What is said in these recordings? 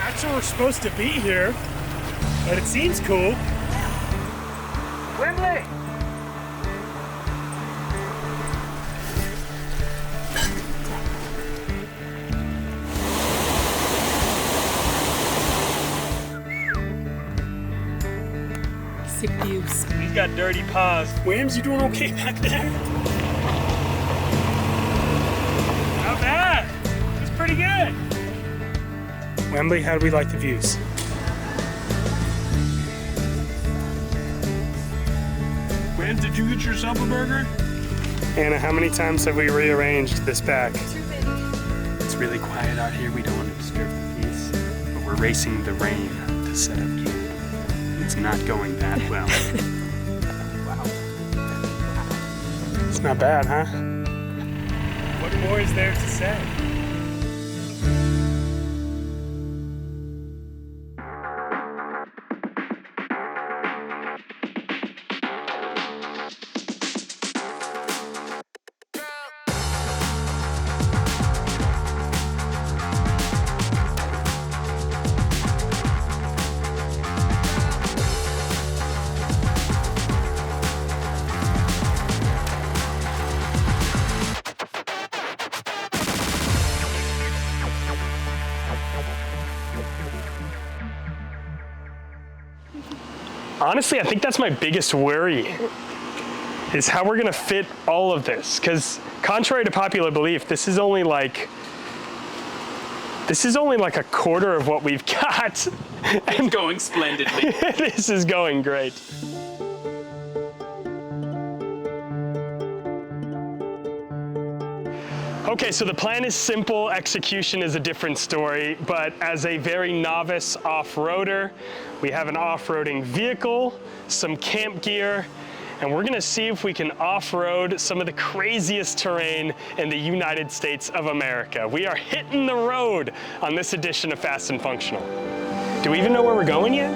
Not sure we're supposed to be here, but it seems cool. Wembley! Sick views. He's got dirty paws. Whams, you doing okay back there? Not bad. It's pretty good. Wembley, how do we like the views? Whams, did you get yourself a burger? Anna, how many times have we rearranged this back? Too many. It's really quiet out here. We don't want to disturb the peace, but we're racing the rain to set up camp. It's not going that well. Wow. It's not bad, huh? What more is there to say? Honestly, I think that's my biggest worry, is how we're gonna fit all of this. Because contrary to popular belief, this is only like a quarter of what we've got. It's going splendidly. This is going great. Okay, so the plan is simple, execution is a different story, but as a very novice off-roader, we have an off-roading vehicle, some camp gear, and we're gonna see if we can off-road some of the craziest terrain in the United States of America. We are hitting the road on this edition of Fast and Functional. Do we even know where we're going yet?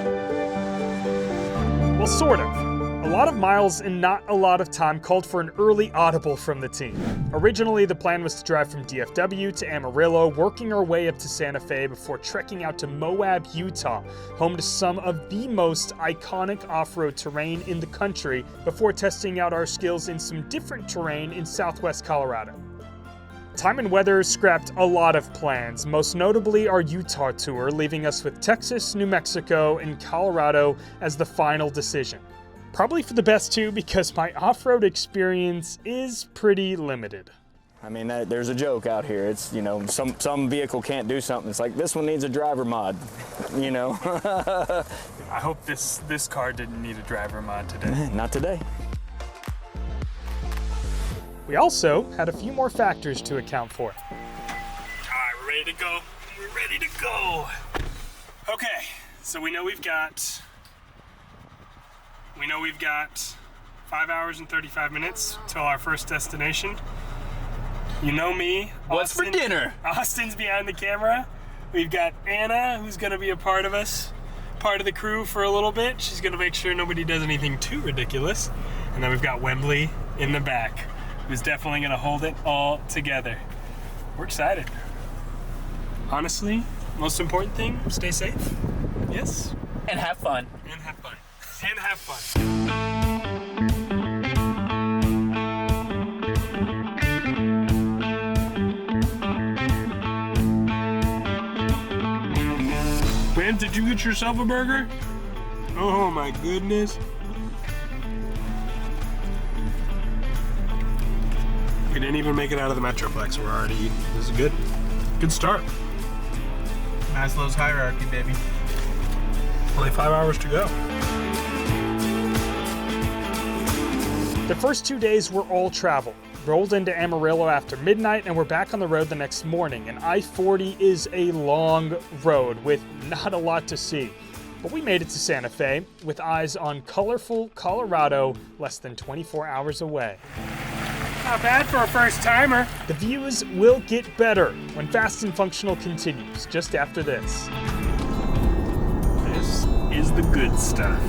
Well, sort of. A lot of miles and not a lot of time called for an early audible from the team. Originally, the plan was to drive from DFW to Amarillo, working our way up to Santa Fe before trekking out to Moab, Utah, home to some of the most iconic off-road terrain in the country, before testing out our skills in some different terrain in southwest Colorado. Time and weather scrapped a lot of plans, most notably our Utah tour, leaving us with Texas, New Mexico, and Colorado as the final decision. Probably for the best too, because my off-road experience is pretty limited. I mean, there's a joke out here. It's, you know, some vehicle can't do something. It's like, this one needs a driver mod, you know? I hope this car didn't need a driver mod today. Not today. We also had a few more factors to account for. All right, we're ready to go. We're ready to go. Okay, so we know we've got 5 hours and 35 minutes till our first destination. You know me. What's for dinner? Austin's behind the camera. We've got Anna, who's gonna be a part of the crew for a little bit. She's gonna make sure nobody does anything too ridiculous. And then we've got Wembley in the back, who's definitely gonna hold it all together. We're excited. Honestly, most important thing, stay safe. Yes? And have fun. And have fun. And have fun. Man, did you get yourself a burger? Oh my goodness. We didn't even make it out of the Metroplex. We're already eating. This is a good start. Maslow's hierarchy, baby. Only 5 hours to go. The first 2 days were all travel. Rolled into Amarillo after midnight and we're back on the road the next morning. And I-40 is a long road with not a lot to see. But we made it to Santa Fe with eyes on colorful Colorado less than 24 hours away. Not bad for a first timer. The views will get better when Fast and Functional continues just after this. This is the good stuff.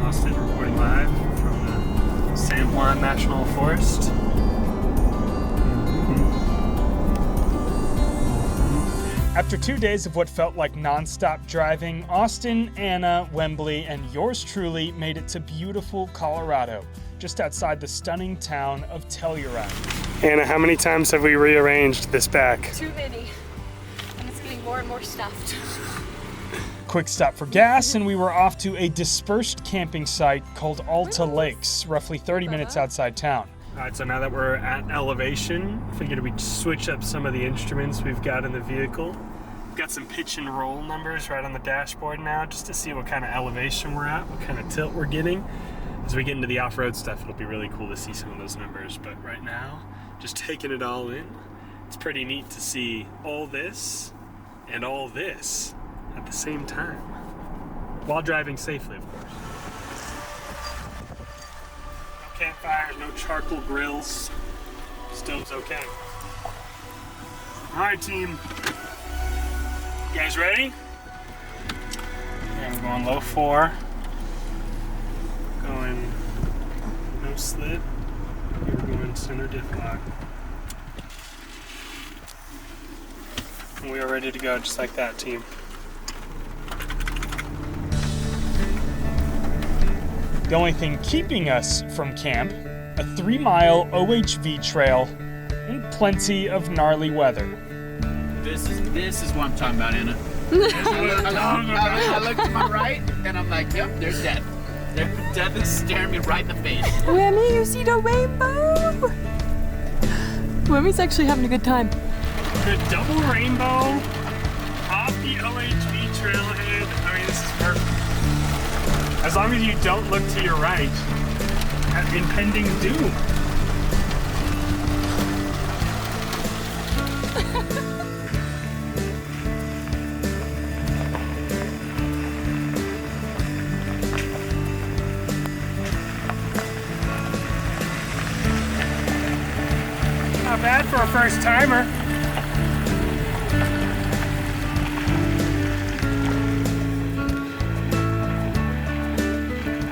Austin reporting live from the San Juan National Forest. After 2 days of what felt like non-stop driving, Austin, Anna, Wembley, and yours truly made it to beautiful Colorado, just outside the stunning town of Telluride. Anna, how many times have we rearranged this back? Too many. And it's getting more and more stuffed. Quick stop for gas, and we were off to a dispersed camping site called Alta Lakes, roughly 30 minutes outside town. All right, so now that we're at elevation, figured we'd switch up some of the instruments we've got in the vehicle. We've got some pitch and roll numbers right on the dashboard now, just to see what kind of elevation we're at, what kind of tilt we're getting. As we get into the off-road stuff, it'll be really cool to see some of those numbers, but right now, just taking it all in. It's pretty neat to see all this and all this at the same time, while driving safely, of course. No campfires, no charcoal grills. Stove's okay. All right, team. You guys ready? Yeah, we're going low 4. Going no slip. We're going center diff lock. And we are ready to go just like that, team. The only thing keeping us from camp, a 3-mile OHV trail in plenty of gnarly weather. This is what I'm talking about, Anna. I look to my right, and I'm like, yep, there's death. Death is staring me right in the face. Whammy, you see the rainbow? Whammy's actually having a good time. The double rainbow off the OHV trailhead. I mean, this is perfect. As long as you don't look to your right at impending doom. Not bad for a first timer.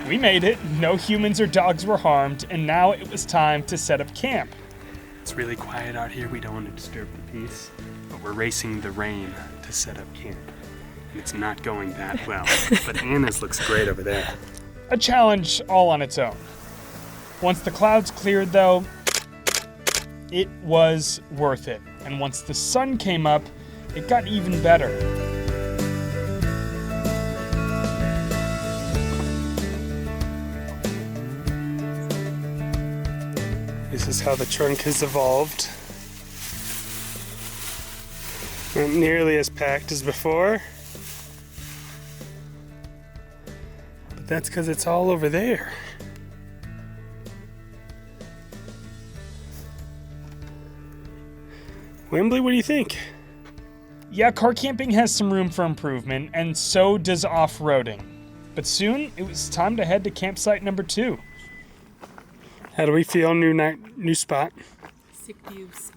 We made it, no humans or dogs were harmed, and now it was time to set up camp. It's really quiet out here, we don't want to disturb the peace, but we're racing the rain to set up camp. And it's not going that well, but Anna's looks great over there. A challenge all on its own. Once the clouds cleared though, it was worth it. And once the sun came up, it got even better. This is how the trunk has evolved. Not nearly as packed as before. But that's because it's all over there. Wembley, what do you think? Yeah, car camping has some room for improvement, and so does off-roading. But soon, it was time to head to campsite number 2. How do we feel? New spot. Sick views.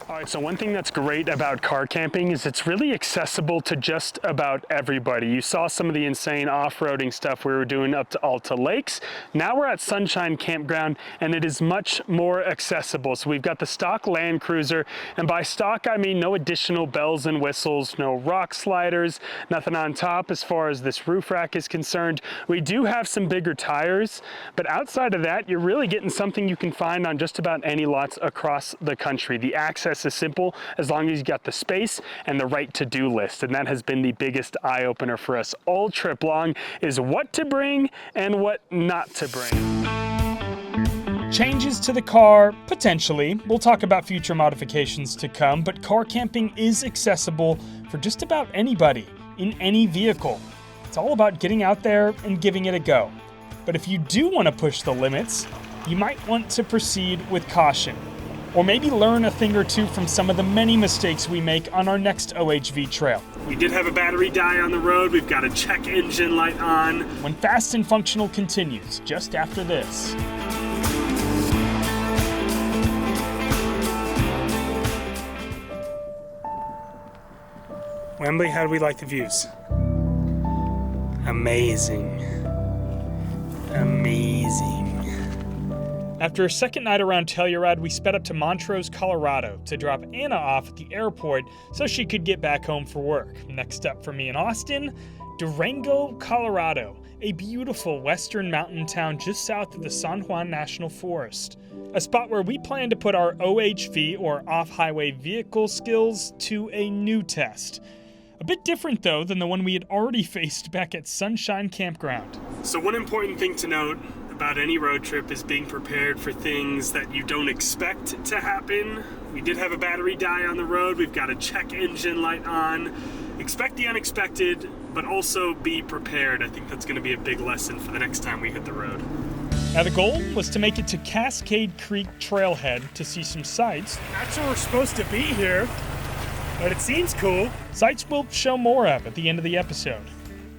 All right, so one thing that's great about car camping is it's really accessible to just about everybody. You saw some of the insane off-roading stuff we were doing up to Alta Lakes. Now we're at Sunshine Campground, and it is much more accessible. So we've got the stock Land Cruiser, and by stock, I mean no additional bells and whistles, no rock sliders, nothing on top as far as this roof rack is concerned. We do have some bigger tires, but outside of that, you're really getting something you can find on just about any lots across the country. The access is simple as long as you got the space and the right to-do list, and that has been the biggest eye-opener for us all trip long, is what to bring and what not to bring. Changes to the car, potentially. We'll talk about future modifications to come, but car camping is accessible for just about anybody in any vehicle. It's all about getting out there and giving it a go. But if you do want to push the limits, you might want to proceed with caution. Or maybe learn a thing or two from some of the many mistakes we make on our next OHV trail. We did have a battery die on the road. We've got a check engine light on. When Fast and Functional continues, just after this. Wembley, how do we like the views? Amazing. Amazing. After a second night around Telluride, we sped up to Montrose, Colorado to drop Anna off at the airport so she could get back home for work. Next up for me in Austin, Durango, Colorado, a beautiful western mountain town just south of the San Juan National Forest. A spot where we plan to put our OHV, or off-highway vehicle skills, to a new test. A bit different though than the one we had already faced back at Sunshine Campground. So one important thing to note about any road trip is being prepared for things that you don't expect to happen. We did have a battery die on the road. We've got a check engine light on. Expect the unexpected, but also be prepared. I think that's going to be a big lesson for the next time we hit the road. Now the goal was to make it to Cascade Creek Trailhead to see some sights. That's where we're supposed to be here, but it seems cool. Sights we'll show more of at the end of the episode.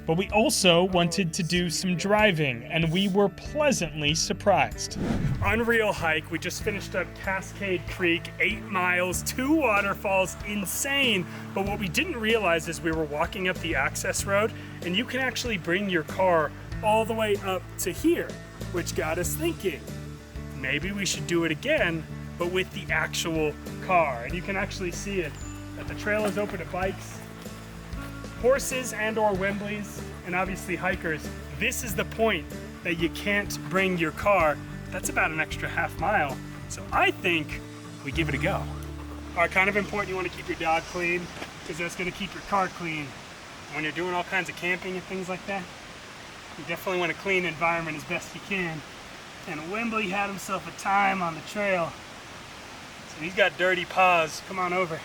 But we also wanted to do some driving, and we were pleasantly surprised. Unreal hike. We just finished up Cascade Creek, 8 miles, 2 waterfalls, insane. But what we didn't realize is we were walking up the access road, and you can actually bring your car all the way up to here, which got us thinking, maybe we should do it again, but with the actual car. And you can actually see it, that the trail is open to bikes, horses and or Wembleys, and obviously hikers. This is the point that you can't bring your car. That's about an extra half mile. So I think we give it a go. Kind of important, you want to keep your dog clean, because that's going to keep your car clean. When you're doing all kinds of camping and things like that, you definitely want a clean environment as best you can. And Wembley had himself a time on the trail. So he's got dirty paws. Come on over,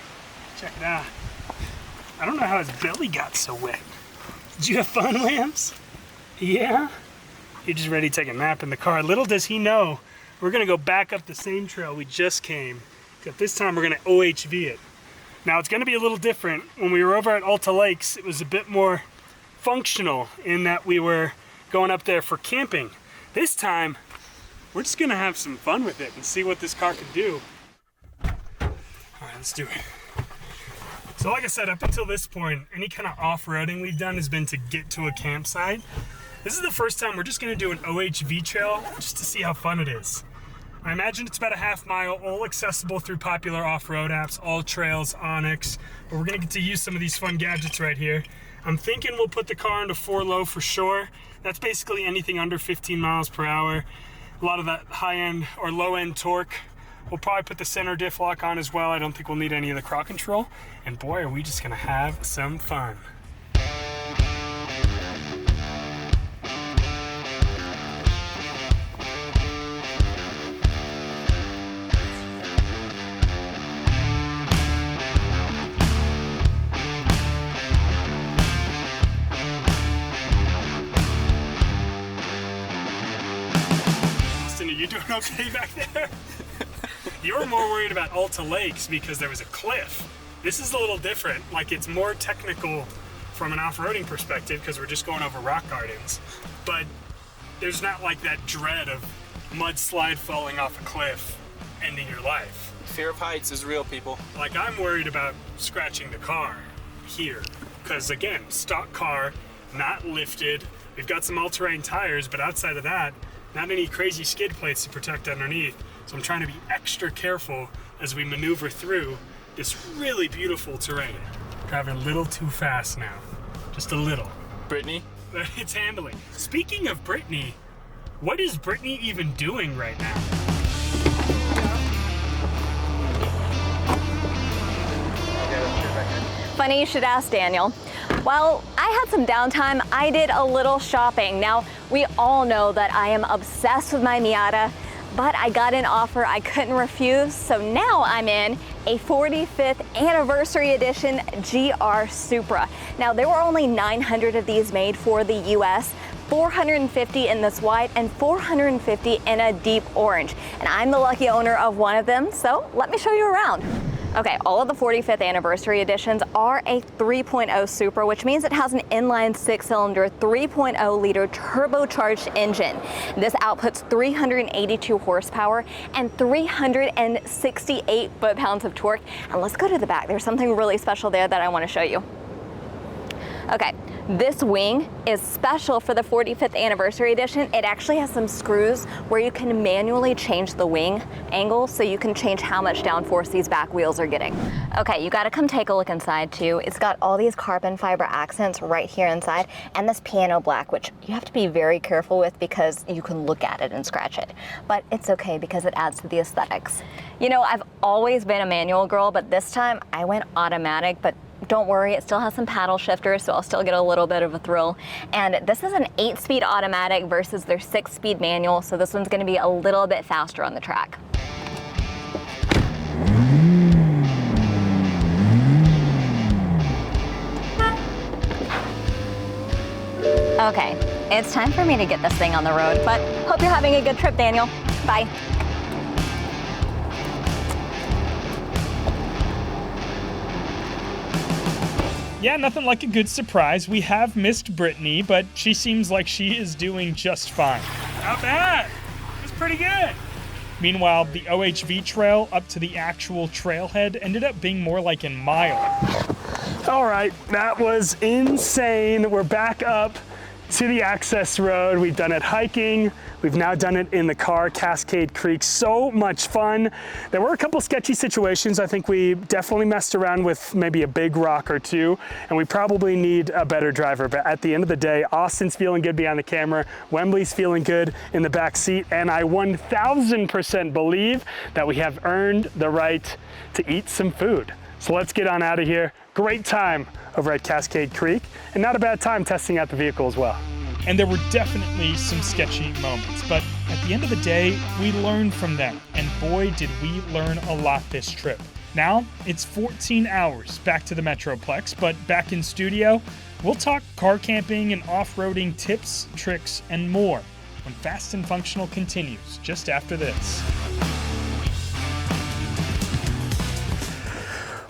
check it out. I don't know how his belly got so wet. Did you have fun, Lambs? Yeah? You're just ready to take a nap in the car. Little does he know, we're gonna go back up the same trail we just came, except this time we're gonna OHV it. Now it's gonna be a little different. When we were over at Alta Lakes, it was a bit more functional in that we were going up there for camping. This time, we're just gonna have some fun with it and see what this car can do. All right, let's do it. So like I said, up until this point, any kind of off-roading we've done has been to get to a campsite. This is the first time we're just gonna do an OHV trail just to see how fun it is. I imagine it's about a half mile, all accessible through popular off-road apps, All Trails, Onyx, but we're gonna get to use some of these fun gadgets right here. I'm thinking we'll put the car into 4-low for sure. That's basically anything under 15 miles per hour. A lot of that high-end or low-end torque. We'll probably put the center diff lock on as well. I don't think we'll need any of the crowd control. And boy, are we just gonna have some fun. Austin, are you doing okay back there? You were more worried about Alta Lakes because there was a cliff. This is a little different. Like, it's more technical from an off-roading perspective because we're just going over rock gardens. But there's not like that dread of mudslide falling off a cliff, ending your life. Fear of heights is real, people. Like, I'm worried about scratching the car here because, again, stock car, not lifted. We've got some all-terrain tires, but outside of that, not any crazy skid plates to protect underneath. So I'm trying to be extra careful as we maneuver through this really beautiful terrain. Driving a little too fast now, just a little. Brittany? It's handling. Speaking of Brittany, what is Brittany even doing right now? Funny you should ask, Daniel. Well, I had some downtime. I did a little shopping. Now, we all know that I am obsessed with my Miata, but I got an offer I couldn't refuse, so now I'm in a 45th anniversary edition GR Supra. Now, there were only 900 of these made for the US, 450 in this white and 450 in a deep orange. And I'm the lucky owner of one of them, so let me show you around. Okay, all of the 45th anniversary editions are a 3.0 Supra, which means it has an inline 6-cylinder 3.0 liter turbocharged engine. This outputs 382 horsepower and 368 foot-pounds of torque. And let's go to the back. There's something really special there that I want to show you. Okay, This wing is special for the 45th anniversary edition. It actually has some screws where you can manually change the wing angle so you can change how much downforce these back wheels are getting. Okay, you gotta come take a look inside too. It's got all these carbon fiber accents right here inside and this piano black, which you have to be very careful with because you can look at it and scratch it. But it's okay because it adds to the aesthetics. You know, I've always been a manual girl, but this time I went automatic, but don't worry, it still has some paddle shifters, so I'll still get a little bit of a thrill. And this is an 8-speed automatic versus their 6-speed manual, so this one's gonna be a little bit faster on the track. Okay, it's time for me to get this thing on the road, but hope you're having a good trip, Daniel. Bye. Yeah, nothing like a good surprise. We have missed Brittany, but she seems like she is doing just fine. Not bad. It was pretty good. Meanwhile, the OHV trail up to the actual trailhead ended up being more like in mile. All right, that was insane. We're back up to the access road. We've done it hiking. We've now done it in the car, Cascade Creek. So much fun. There were a couple sketchy situations. I think we definitely messed around with maybe a big rock or two, and we probably need a better driver. But at the end of the day, Austin's feeling good behind the camera. Wembley's feeling good in the back seat. And I 1000% believe that we have earned the right to eat some food. So let's get on out of here. Great time over at Cascade Creek, and not a bad time testing out the vehicle as well. And there were definitely some sketchy moments, but at the end of the day, we learned from them, and boy, did we learn a lot this trip. Now, it's 14 hours back to the Metroplex, but back in studio, we'll talk car camping and off-roading tips, tricks, and more when Fast and Functional continues just after this.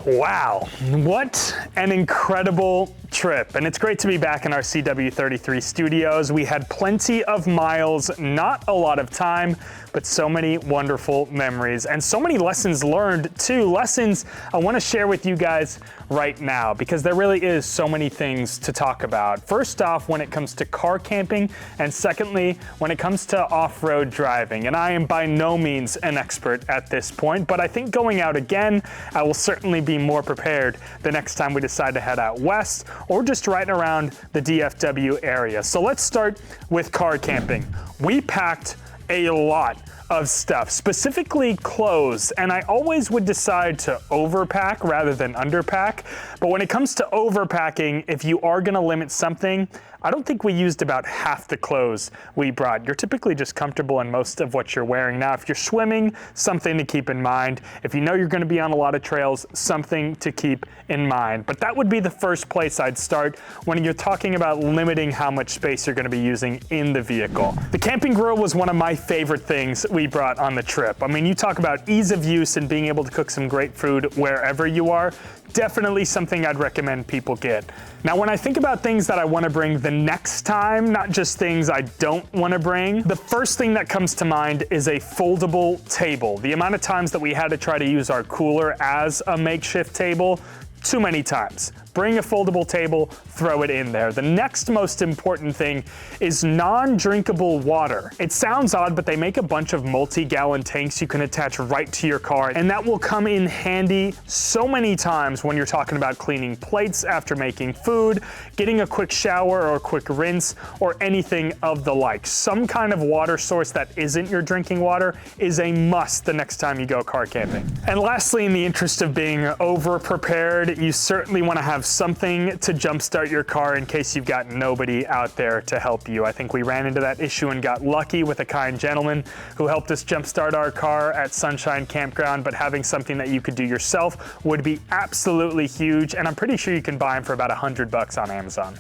Wow, what an incredible trip. And it's great to be back in our CW33 studios. We had plenty of miles, not a lot of time, but so many wonderful memories and so many lessons learned too. Lessons I want to share with you guys right now because there really is so many things to talk about. First off, when it comes to car camping, and secondly, when it comes to off-road driving. And I am by no means an expert at this point, but I think going out again, I will certainly be more prepared the next time we decide to head out west or just right around the DFW area. So let's start with car camping. We packed a lot of stuff, specifically clothes, and I always would decide to overpack rather than underpack. But when it comes to overpacking, if you are gonna limit something, I don't think we used about half the clothes we brought. You're typically just comfortable in most of what you're wearing. Now, if you're swimming, something to keep in mind. If you know you're gonna be on a lot of trails, something to keep in mind. But that would be the first place I'd start when you're talking about limiting how much space you're gonna be using in the vehicle. The camping grill was one of my favorite things we brought on the trip. I mean, you talk about ease of use and being able to cook some great food wherever you are. Definitely something I'd recommend people get. Now, when I think about things that I want to bring the next time, not just things I don't want to bring, the first thing that comes to mind is a foldable table. The amount of times that we had to try to use our cooler as a makeshift table, too many times. Bring a foldable table, throw it in there. The next most important thing is non-drinkable water. It sounds odd, but they make a bunch of multi-gallon tanks you can attach right to your car, and that will come in handy so many times when you're talking about cleaning plates after making food, getting a quick shower or a quick rinse, or anything of the like. Some kind of water source that isn't your drinking water is a must the next time you go car camping. And lastly, in the interest of being over-prepared, you certainly want to have something to jumpstart your car in case you've got nobody out there to help you. I think we ran into that issue and got lucky with a kind gentleman who helped us jumpstart our car at Sunshine Campground, but having something that you could do yourself would be absolutely huge, and I'm pretty sure you can buy them for about $100 on Amazon.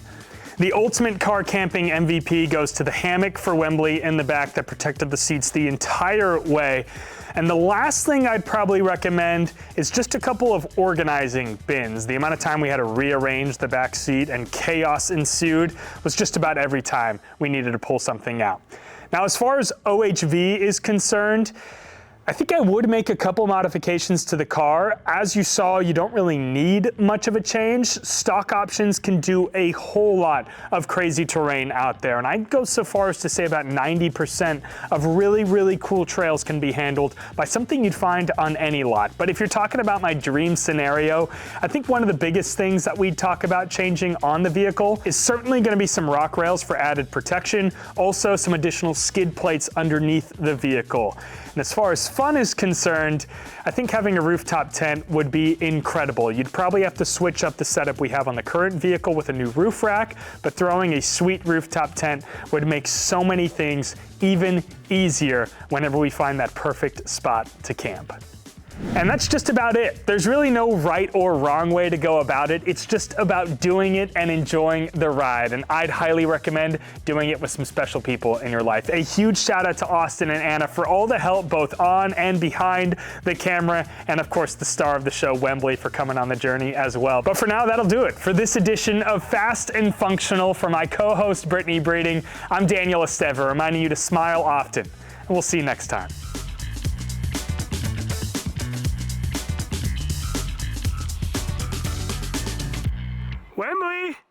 The ultimate car camping MVP goes to the hammock for Wembley in the back that protected the seats the entire way. And the last thing I'd probably recommend is just a couple of organizing bins. The amount of time we had to rearrange the back seat and chaos ensued was just about every time we needed to pull something out. Now, as far as OHV is concerned, I think I would make a couple modifications to the car. As you saw, you don't really need much of a change. Stock options can do a whole lot of crazy terrain out there, and I'd go so far as to say about 90% of really, really cool trails can be handled by something you'd find on any lot. But if you're talking about my dream scenario, I think one of the biggest things that we'd talk about changing on the vehicle is certainly going to be some rock rails for added protection, also some additional skid plates underneath the vehicle. And as far as fun is concerned, I think having a rooftop tent would be incredible. You'd probably have to switch up the setup we have on the current vehicle with a new roof rack, but throwing a sweet rooftop tent would make so many things even easier whenever we find that perfect spot to camp. And that's just about it. There's really no right or wrong way to go about it. It's just about doing it and enjoying the ride. And I'd highly recommend doing it with some special people in your life. A huge shout out to Austin and Anna for all the help both on and behind the camera. And of course, the star of the show, Wembley, for coming on the journey as well. But for now, that'll do it for this edition of Fast and Functional. For my co-host, Brittany Breeding, I'm Daniel Esteve, reminding you to smile often. And we'll see you next time. Wembley!